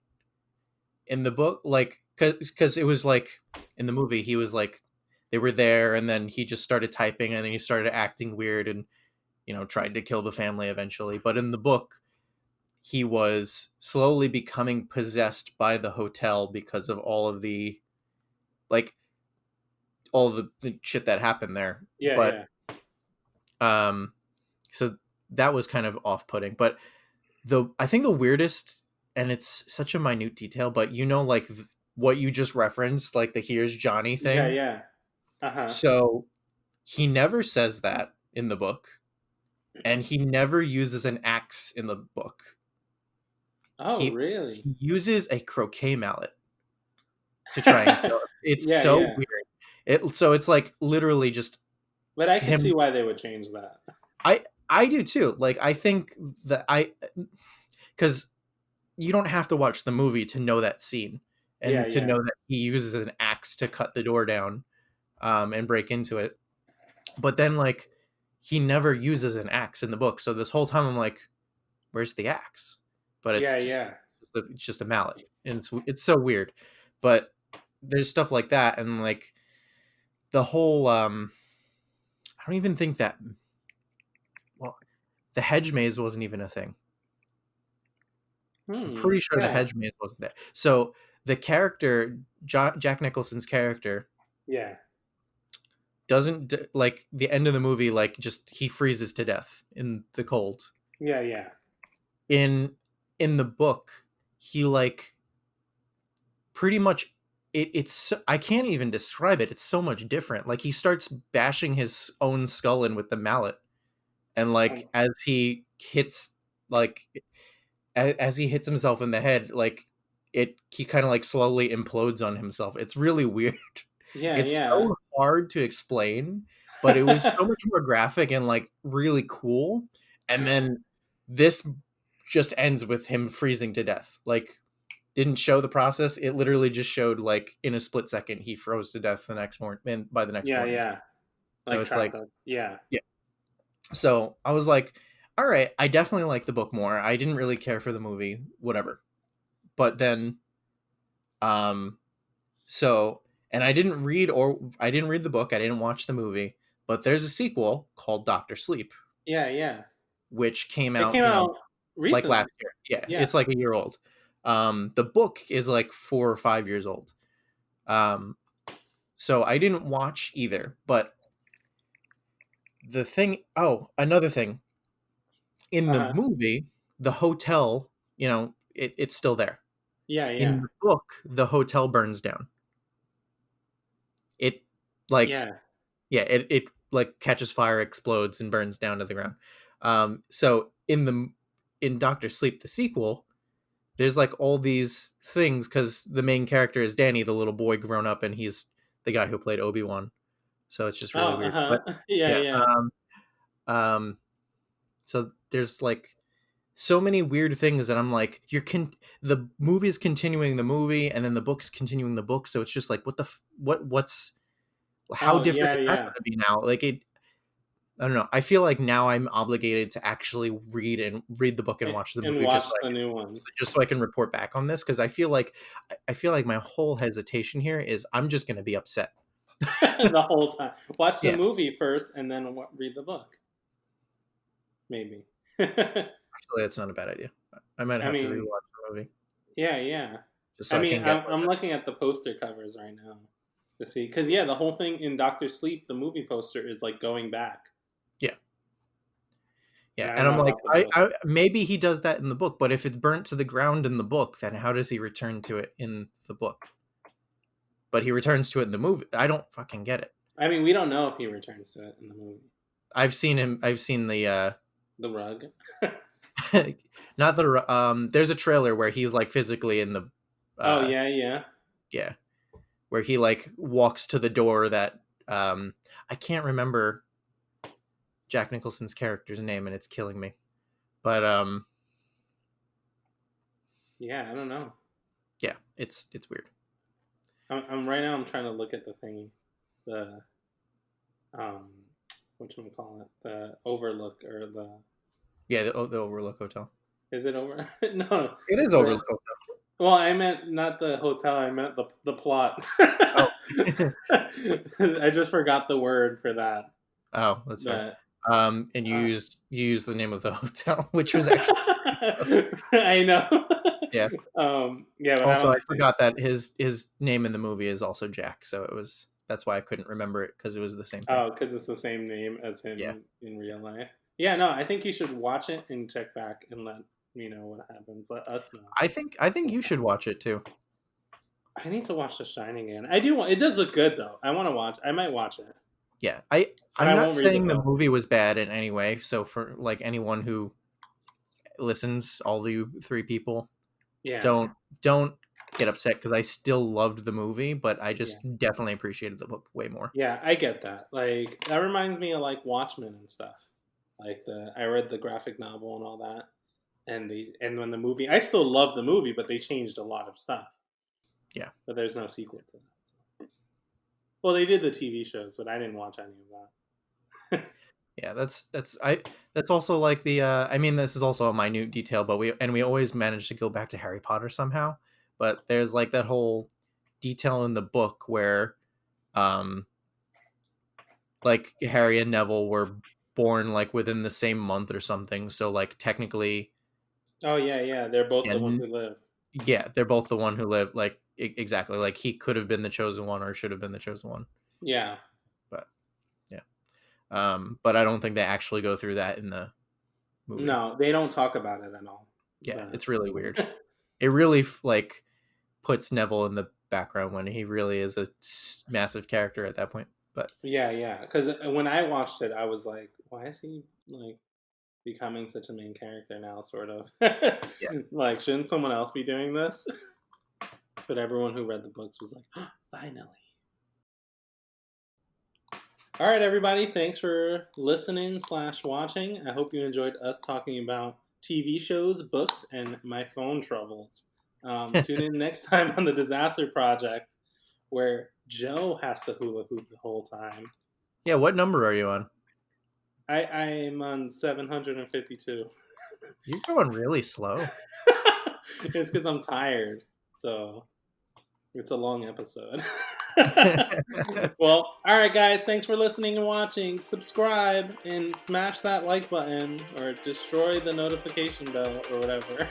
In the book, like, because it was like in the movie he was like, they were there and then he just started typing and then he started acting weird and tried to kill the family eventually. But in the book, he was slowly becoming possessed by the hotel because of all of the like all the shit that happened there. Yeah, But yeah. um so that was kind of off-putting. But the I think the weirdest, and it's such a minute detail, but like what you just referenced, like the here's Johnny Yeah, thing. yeah. Uh-huh. So he never says that in the book, and he never uses an axe in the book. Oh, He really? uses a croquet mallet to try and kill him. It's Yeah, so yeah. weird. It's like literally just But I could see him. why they would change that. I do too. Like I think that because you don't have to watch the movie to know that scene Yeah, and to yeah. know that he uses an axe to cut the door down and break into it. But then like he never uses an axe in the book. So this whole time I'm like, where's the axe? But Yeah, yeah. it's just a mallet, and it's so weird. But there's stuff like that, and like the whole I don't even think that, well, the hedge maze wasn't even a thing. I'm Hmm. pretty sure the Yeah. hedge maze wasn't there. So the character, Jack Nicholson's character, Yeah. doesn't like the end of the movie, like just he freezes to death in the cold. Yeah, yeah. In the book, he like pretty much I can't even describe it. It's so much different. Like he starts bashing his own skull in with the mallet, and like Oh, as he hits like as he hits himself in the head, like he kind of like slowly implodes on himself. It's really weird. yeah, It's yeah. so hard to explain, but it was so much more graphic and like really cool. And then this just ends with him freezing to death. Like didn't show the process. It literally just showed like in a split second he froze to death the next morning and by the next Yeah, morning. yeah. So Like it's like trapped up. Yeah. yeah. So I was like, all right, I definitely like the book more. I didn't really care for the movie, whatever. But then um so and I didn't read the book, I didn't watch the movie, but there's a sequel called Doctor Sleep, Yeah, yeah. which came It out, came out like recently. last year. Yeah, Yeah. it's like a year old. The book is like 4 or 5 years old. Um so I didn't watch either, but another thing, in the Uh-huh. movie, the hotel, it's still there. Yeah, In yeah. the book, the hotel burns down. It like Yeah. yeah, it like catches fire, explodes, and burns down to the ground. So in Doctor Sleep, the sequel, there's like all these things because the main character is Danny, the little boy grown up, and he's the guy who played Obi-Wan. So it's just really Oh, weird. uh-huh. But Yeah, yeah, yeah. um, so there's like so many weird things that I'm like, the movie is continuing the movie, and then the book's continuing the book. So it's just like, what the what's how Oh, different yeah, is that yeah. going to be now? Like I don't know. I feel like now I'm obligated to actually read the book and watch the And movie watch the new ones just so I can report back on this because I feel like my whole hesitation here is I'm just going to be upset. the whole time. Watch the Yeah, movie first and then read the book. Maybe. I actually, that's not a bad idea. I might have to rewatch mean, the movie yeah, yeah. just so I I mean, can get I'm looking at the poster covers right now to see because yeah, the whole thing in Doctor Sleep, the movie poster is like going back, yeah. and Yeah, I don't and I'm know like, about the book. maybe he does that in the book, but if it's burnt to the ground in the book, then how does he return to it in the book? But he returns to it in the movie. I don't fucking get it. I mean, we don't know if he returns to it in the movie. I've seen him. I've seen the The rug. not the there's a trailer where he's like physically in the Oh uh yeah, yeah. yeah, where he like walks to the door that I can't remember Jack Nicholson's character's name and it's killing me. But Yeah, I don't know. yeah, it's weird. I'm right now. I'm trying to look at the thing, the um, what you call it, the Overlook or the Yeah, the Overlook Hotel. is it over? No, It is the Overlook Hotel. well, I meant not the hotel. I meant the plot. Oh. I just forgot the word for that. Oh, that's fair. But And uh, you used the name of the hotel, which was actually I know. yeah. Yeah, but I Also, don't I see. forgot that his name in the movie is also Jack, so that's why I couldn't remember it because it was the same thing. Oh, because it's the same name as Yeah, him in real life. Yeah, no, I think you should watch it and check back and let me know what happens. Let us know. I think you should watch it too. I need to watch The Shining again. I do want. It does look good though. I want to watch. I might watch it, Yeah, but I'm I not won't read the saying the book. movie was bad in any way. So for like anyone who listens, all you three people, Yeah, don't get upset because I still loved the movie, but I yeah, just definitely appreciated the book way more. yeah. I get that. Like that reminds me of like Watchmen and stuff. Like I read the graphic novel and all that, and when the movie, I still love the movie, but they changed a lot of stuff. Yeah. But there's no sequel to that. So. Well, they did the TV shows, but I didn't watch any of that. Yeah, that's also like the I mean this is also a minute detail, but we always manage to go back to Harry Potter somehow. But there's like that whole detail in the book where um like Harry and Neville were born like within the same month or something. So like technically Oh yeah, yeah. They're both yeah, the one who live. yeah, they're both the one who lived like exactly like he could have been the chosen one or should have been the chosen one. Yeah. But yeah. But I don't think they actually go through that in the movie. No, they don't talk about it at all. Yeah, But... it's really weird. It really like puts Neville in the background when he really is a massive character at that point. But yeah. Because when I watched it, I was like, why is he like becoming such a main character now? Sort of. yeah, Like, shouldn't someone else be doing this? But everyone who read the books was like, oh, finally. All right, everybody. Thanks for listening / watching. I hope you enjoyed us talking about TV shows, books, and my phone troubles. Tune in next time on The Disaster Project, where Joe has to hula hoop the whole time. yeah. What number are you on? I'm on 752. You're going really slow. It's because I'm tired. So it's a long episode. Well, all right, guys. Thanks for listening and watching. Subscribe and smash that like button or destroy the notification bell or whatever.